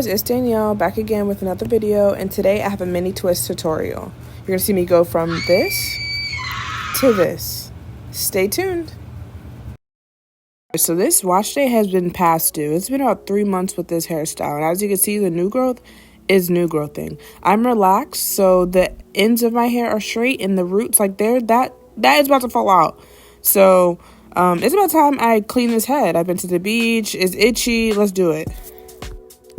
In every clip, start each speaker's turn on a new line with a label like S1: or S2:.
S1: guys, it's Danielle back again with another video, and today I have a mini twist tutorial. You're going to see me go from this to this. Stay tuned. So this wash day has been past due. It's been about 3 months with this hairstyle, and as you can see, the new growth is new growthing. I'm relaxed, so the ends of my hair are straight and the roots, like that is about to fall out. So it's about time I clean this head. I've been to the beach, it's itchy, let's do it.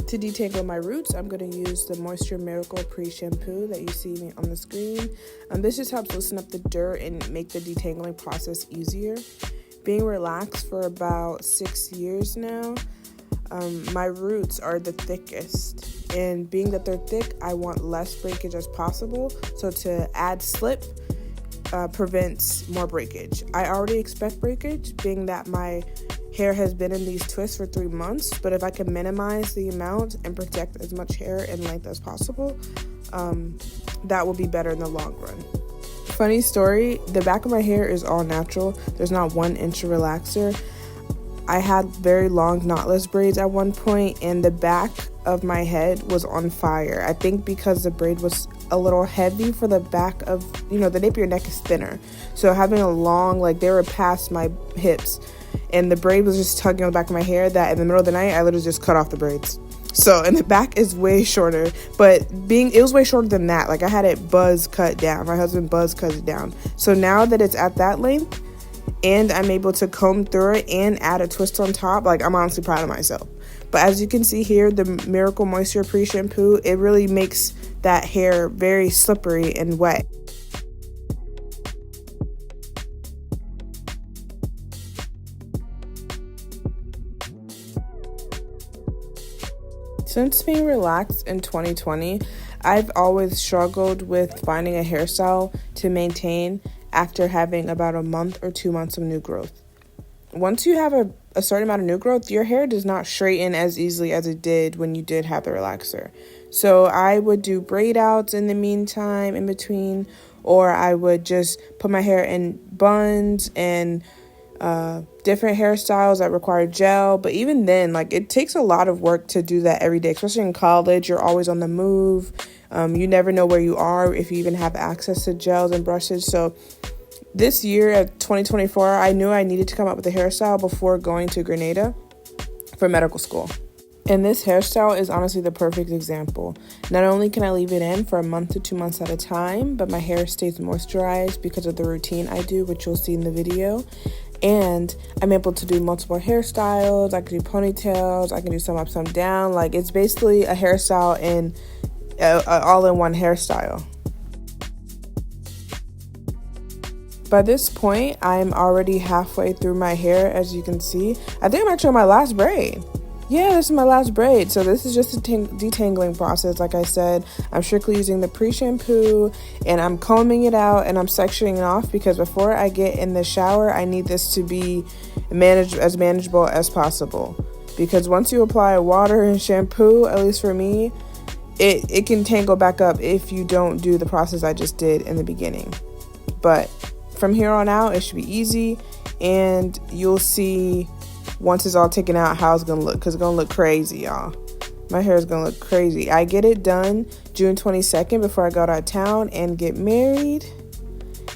S1: To detangle my roots, I'm going to use the Moisture Miracle Pre-Shampoo that you see me on the screen. This just helps loosen up the dirt and make the detangling process easier. Being relaxed for about 6 years now, my roots are the thickest. And being that they're thick, I want less breakage as possible. So to add slip prevents more breakage. I already expect breakage, being that my hair has been in these twists for 3 months, but if I can minimize the amount and protect as much hair and length as possible, that will be better in the long run. Funny story, the back of my hair is all natural. There's not 1 inch of relaxer. I had very long knotless braids at one point, and the back of my head was on fire. I think because the braid was a little heavy for the back of, the nape of your neck is thinner. So having a long, they were past my hips, and the braid was just tugging on the back of my hair, that in the middle of the night, I literally just cut off the braids. So, and the back is way shorter, but it was way shorter than that. I had it buzz cut down. My husband buzz cut it down. So now that it's at that length, and I'm able to comb through it and add a twist on top, I'm honestly proud of myself. But as you can see here, the Miracle Moisture Pre-Shampoo, it really makes that hair very slippery and wet. Since being relaxed in 2020, I've always struggled with finding a hairstyle to maintain after having about a month or 2 months of new growth. Once you have a certain amount of new growth, your hair does not straighten as easily as it did when you did have the relaxer. So I would do braid outs in the meantime, in between, or I would just put my hair in buns and different hairstyles that require gel. But even then, it takes a lot of work to do that every day, especially in college. You're always on the move. You never know where you are, if you even have access to gels and brushes. So this year at 2024, I knew I needed to come up with a hairstyle before going to Grenada for medical school. And this hairstyle is honestly the perfect example. Not only can I leave it in for a month to 2 months at a time, but my hair stays moisturized because of the routine I do, which you'll see in the video. And I'm able to do multiple hairstyles. I can do ponytails. I can do some up, some down. It's basically a hairstyle in all-in-one hairstyle. By this point, I'm already halfway through my hair, as you can see. I think I'm actually on my last braid. Yeah, this is my last braid. So this is just a detangling process. Like I said, I'm strictly using the pre-shampoo, and I'm combing it out, and I'm sectioning it off because before I get in the shower, I need this to be as manageable as possible. Because once you apply water and shampoo, at least for me, it can tangle back up if you don't do the process I just did in the beginning. But from here on out, it should be easy, and you'll see once it's all taken out how it's gonna look, because it's gonna look crazy, y'all. My hair is gonna look crazy. I get it done June 22nd before I go out of town and get married,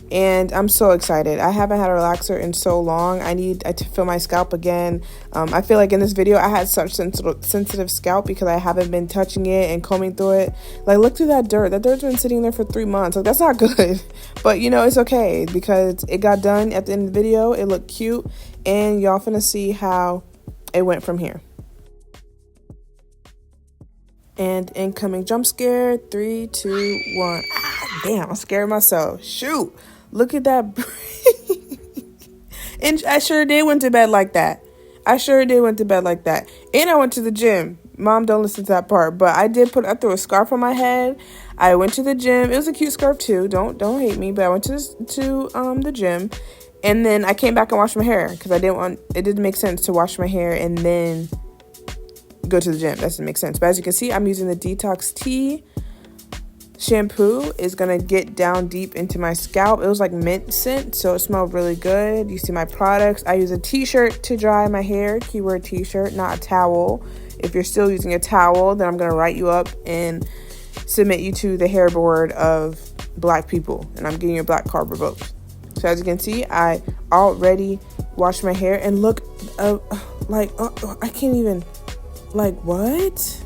S1: and I'm so excited. I haven't had a relaxer in so long. I need to feel my scalp again. I feel like in this video I had such sensitive scalp because I haven't been touching it and combing through it. Look through that dirt. That dirt's been sitting there for 3 months. That's not good. But it's okay because it got done at the end of the video. It looked cute, and y'all finna see how it went from here. And incoming jump scare. 3, 2, 1. Damn, I'm scared myself. Shoot. Look at that braid. And I sure did went to bed like that. And I went to the gym. Mom, don't listen to that part. But I threw a scarf on my head. I went to the gym. It was a cute scarf too. Don't hate me. But I went to the gym. And then I came back and washed my hair because it didn't make sense to wash my hair and then go to the gym. That doesn't make sense. But as you can see, I'm using the Detox Tea shampoo is gonna get down deep into my scalp. It was like mint scent, so it smelled really good. You see my products. I use a t-shirt to dry my hair, keyword t-shirt, not a towel. If you're still using a towel, then I'm gonna write you up and submit you to the hair board of black people, and I'm getting your black card revoked. So as you can see, I already washed my hair, and look, I can't even, like, what?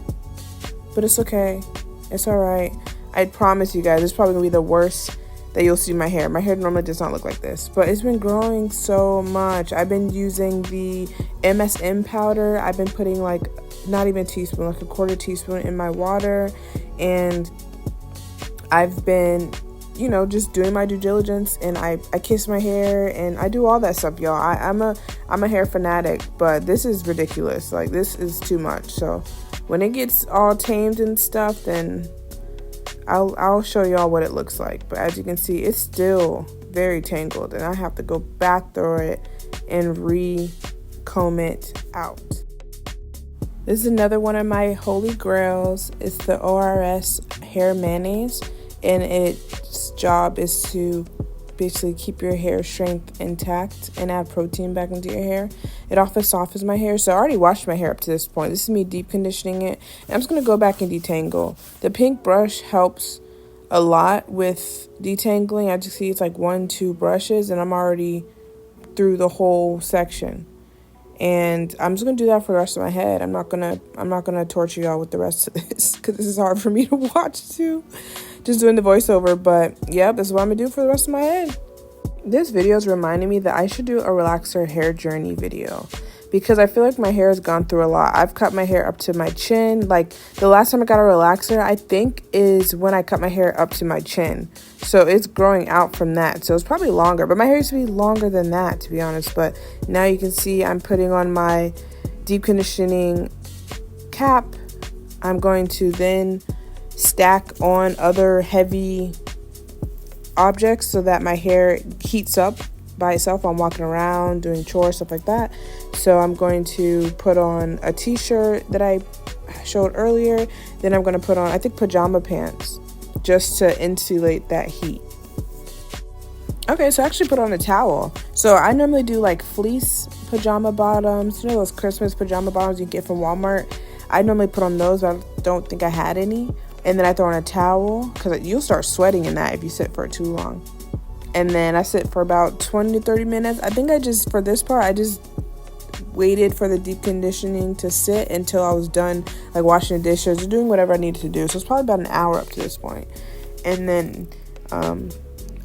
S1: But it's okay. It's all right. I promise you guys, it's probably gonna be the worst that you'll see my hair. My hair normally does not look like this, but it's been growing so much. I've been using the MSM powder. I've been putting like, not even a teaspoon, like a quarter teaspoon in my water, and I've been, you know, just doing my due diligence, and I kiss my hair and I do all that stuff, y'all. I'm a hair fanatic, but this is ridiculous. Like, this is too much. So when it gets all tamed and stuff, then I'll show y'all what it looks like. But as you can see, it's still very tangled, and I have to go back through it and re-comb it out. This is another one of my holy grails. It's the ORS hair mayonnaise, and its job is to basically keep your hair strength intact and add protein back into your hair. It also softens my hair. So I already washed my hair up to this point. This is me deep conditioning it, and I'm just going to go back and detangle. The pink brush helps a lot with detangling. As you see, it's like 1-2 brushes, and I'm already through the whole section. And I'm just gonna do that for the rest of my head. I'm not gonna torture y'all with the rest of this, because this is hard for me to watch too, just doing the voiceover. But yeah, this is what I'm gonna do for the rest of my head. This video is reminding me that I should do a relaxer hair journey video, because I feel like my hair has gone through a lot. I've cut my hair up to my chin. Like, the last time I got a relaxer, I think, is when I cut my hair up to my chin. So it's growing out from that. So it's probably longer, but my hair used to be longer than that, to be honest. But now you can see I'm putting on my deep conditioning cap. I'm going to then stack on other heavy objects so that my hair heats up by itself. I'm walking around, doing chores, stuff like that. So I'm going to put on a t-shirt that I showed earlier. Then I'm going to put on, I think, pajama pants, just to insulate that heat. Okay, so I actually put on a towel. So I normally do like fleece pajama bottoms, you know, those Christmas pajama bottoms you get from Walmart. I normally put on those, but I don't think I had any. And then I throw on a towel, because you'll start sweating in that if you sit for too long. And then I sit for about 20 to 30 minutes. I think for this part, I just waited for the deep conditioning to sit until I was done, like washing the dishes or doing whatever I needed to do. So it's probably about an hour up to this point. And then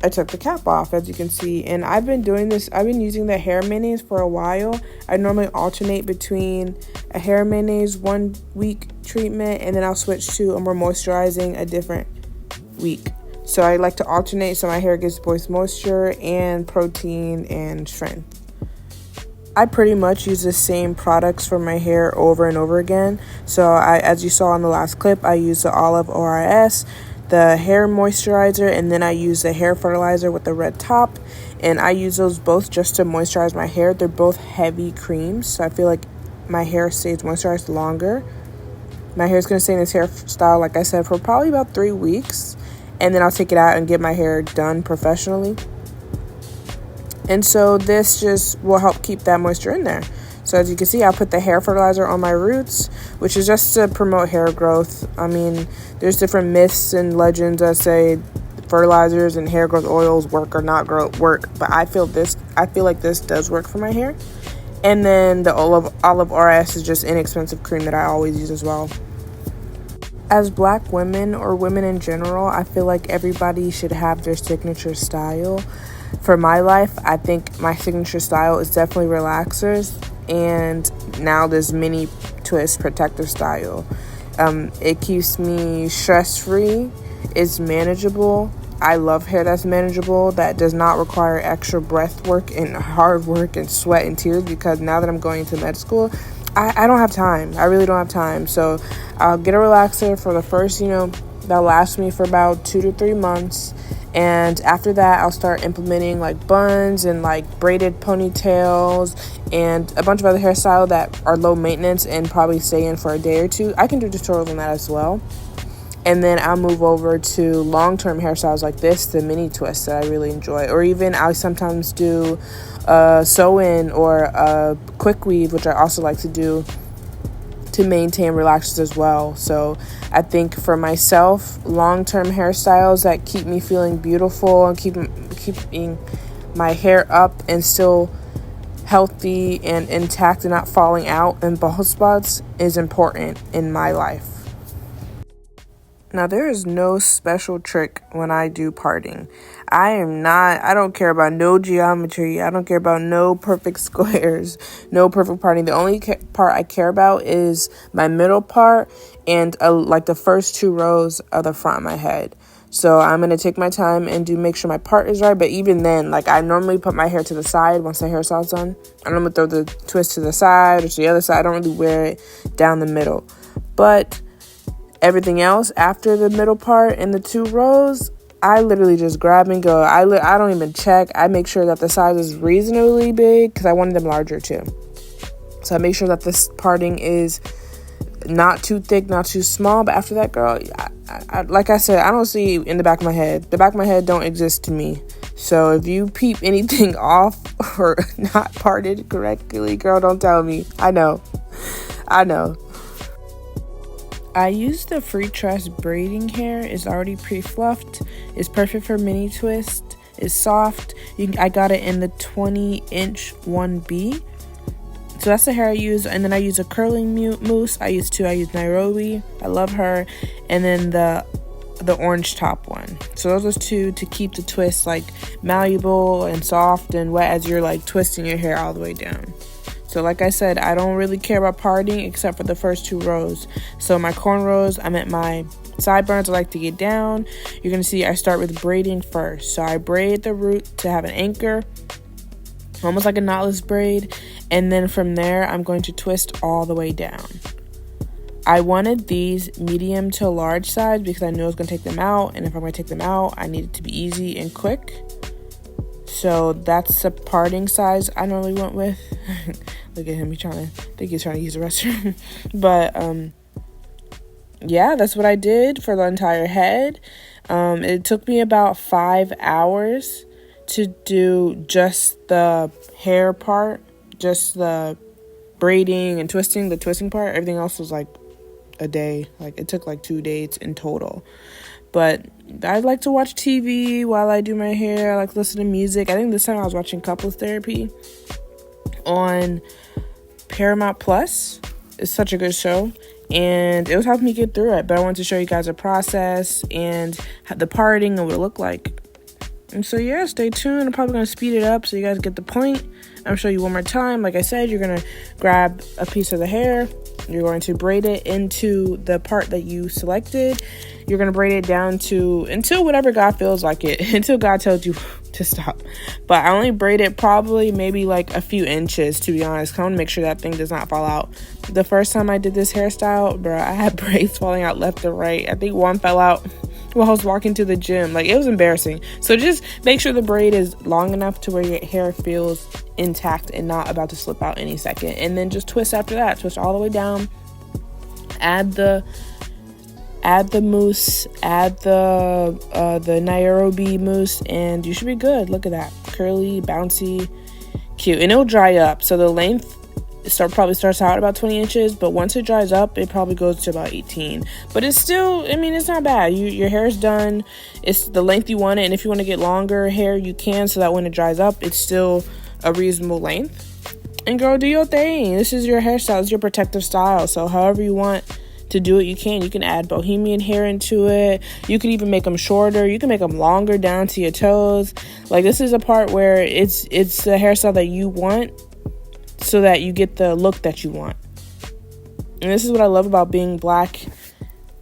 S1: I took the cap off, as you can see. And I've been using the hair mayonnaise for a while. I normally alternate between a hair mayonnaise 1 week treatment, and then I'll switch to a more moisturizing a different week. So I like to alternate so my hair gets both moisture and protein and strength. I pretty much use the same products for my hair over and over again. So as you saw in the last clip, I use the Olive ORS, the hair moisturizer, and then I use the hair fertilizer with the red top. And I use those both just to moisturize my hair. They're both heavy creams, so I feel like my hair stays moisturized longer. My hair is going to stay in this hairstyle, like I said, for probably about 3 weeks. And then I'll take it out and get my hair done professionally. And so this just will help keep that moisture in there. So as you can see, I put the hair fertilizer on my roots, which is just to promote hair growth. I mean, there's different myths and legends that say fertilizers and hair growth oils work or not work, but I feel like this does work for my hair. And then the Olive RS is just inexpensive cream that I always use as well. As black women, or women in general, I feel like everybody should have their signature style. For my life, I think my signature style is definitely relaxers, and now this mini twist protective style. It keeps me stress-free. It's manageable. I love hair that's manageable, that does not require extra breath work and hard work and sweat and tears, because now that I'm going to med school, I don't have time. I really don't have time. So I'll get a relaxer for the first, that'll last me for about 2 to 3 months. And after that, I'll start implementing like buns and like braided ponytails and a bunch of other hairstyles that are low maintenance and probably stay in for a day or two. I can do tutorials on that as well. And then I'll move over to long-term hairstyles like this, the mini twist that I really enjoy. Or even I sometimes do a sew-in or a quick weave, which I also like to do to maintain relaxes as well. So I think for myself, long-term hairstyles that keep me feeling beautiful and keeping my hair up and still healthy and intact and not falling out in bald spots is important in my life. Now, there is no special trick when I do parting. I don't care about no geometry. I don't care about no perfect squares, no perfect parting. The only part I care about is my middle part and like the first 2 rows of the front of my head. So I'm going to take my time and make sure my part is right. But even then, like, I normally put my hair to the side once the hairstyle's done. I normally throw the twist to the side or to the other side. I don't really wear it down the middle. But everything else after the middle part and the 2 rows, I literally just grab and go. I don't even check. I make sure that the size is reasonably big because I wanted them larger too. So I make sure that this parting is not too thick, not too small. But after that, girl, I like I said, I don't see in the back of my head. The back of my head don't exist to me. So if you peep anything off or not parted correctly, girl, don't tell me. I know. I use the free tress braiding hair. It's already pre-fluffed. It's perfect for mini twist. It's soft. I got it in the 20-inch 1B. So that's the hair I use. And then I use a curling mousse. I use Nairobi. I love her. And then the orange top one. So those are 2 to keep the twist like malleable and soft and wet as you're like twisting your hair all the way down. So like I said, I don't really care about parting except for the first 2 rows. So my cornrows, I'm at my sideburns, I like to get down. You're going to see I start with braiding first. So I braid the root to have an anchor, almost like a knotless braid. And then from there, I'm going to twist all the way down. I wanted these medium to large size because I know it's going to take them out. And if I'm going to take them out, I need it to be easy and quick. So that's the parting size I normally went with. Look at him, he's trying to use the restroom. But yeah, that's what I did for the entire head. It took me about 5 hours to do just the hair part, just the braiding and twisting, the twisting part. Everything else was like a day. Like it took like 2 days in total. But I like to watch TV while I do my hair. I like to listen to music. I think this time I was watching Couples Therapy on Paramount Plus. It's such a good show. And it was helping me get through it. But I wanted to show you guys a process and the parting and what it looked like. And so, yeah, stay tuned. I'm probably going to speed it up so you guys get the point. I'm going to show you one more time. Like I said, you're going to grab a piece of the hair. You're going to braid it into the part that you selected. You're going to braid it down until whatever God feels like it, until God tells you to stop. But I only braid it probably maybe like a few inches, to be honest. I want to make sure that thing does not fall out. The first time I did this hairstyle, bro, I had braids falling out left and right. I think one fell out while I was walking to the gym. Like, it was embarrassing. So just make sure the braid is long enough to where your hair feels intact and not about to slip out any second. And then just twist after that. Twist all the way down. Add the mousse, add the Nairobi mousse, and you should be good. Look at that. Curly, bouncy, cute. And it'll dry up. So the length probably starts out about 20 inches, but once it dries up, it probably goes to about 18. But it's still, I mean, it's not bad. Your hair is done. It's the length you want it. And if you want to get longer hair, you can, so that when it dries up, it's still a reasonable length. And girl, do your thing. This is your hairstyle. It's your protective style. So however you want to do it, you can. You can add bohemian hair into it. You can even make them shorter. You can make them longer down to your toes. Like, this is a part where it's the hairstyle that you want, so that you get the look that you want. And this is what I love about being Black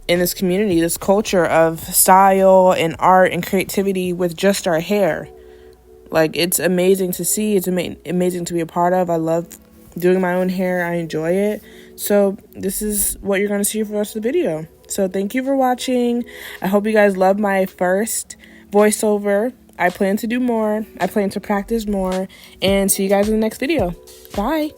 S1: in this community, this culture of style and art and creativity with just our hair. Like, it's amazing to see. It's amazing to be a part of. I love doing my own hair. I enjoy it. So this is what you're going to see for the rest of the video. So thank you for watching. I hope you guys love my first voiceover. I plan to do more. I plan to practice more. And see you guys in the next video. Bye.